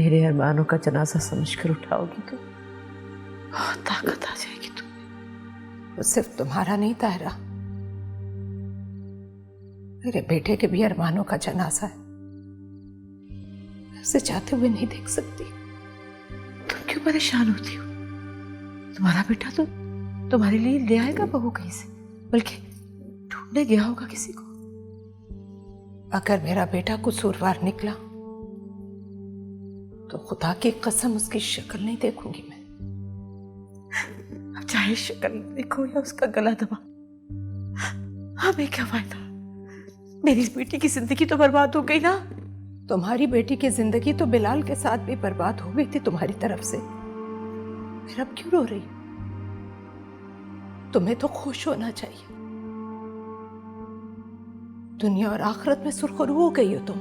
मेरे अरमानों का जनाजा समझकर उठाओगी तो बहुत ताकत आ जाएगी तुम्हें। वो सिर्फ तुम्हारा नहीं तायरा, मेरे बेटे के भी अरमानों का जनाजा है। मैं उसे जाते हुए नहीं देख सकती। तुम क्यों परेशान होती हो? तुम्हारा बेटा तो तुम्हारे लिए ले आएगा बहू कहीं से, बल्कि ढूंढने गया होगा किसी को। अगर मेरा बेटा कसूरवार निकला तो खुदा की कसम उसकी शक्ल नहीं देखूंगी मैं। अब चाहे शक्ल देखो या उसका गला दबा, हमें क्या फायदा? मेरी बेटी की जिंदगी तो बर्बाद हो गई ना। तुम्हारी बेटी की जिंदगी तो बिलाल के साथ भी बर्बाद हो गई थी तुम्हारी तरफ से। फिर अब क्यों रो रही? तुम्हें तो खुश होना चाहिए। दुनिया और आखिरत में सुरखरू हो गई हो तुम।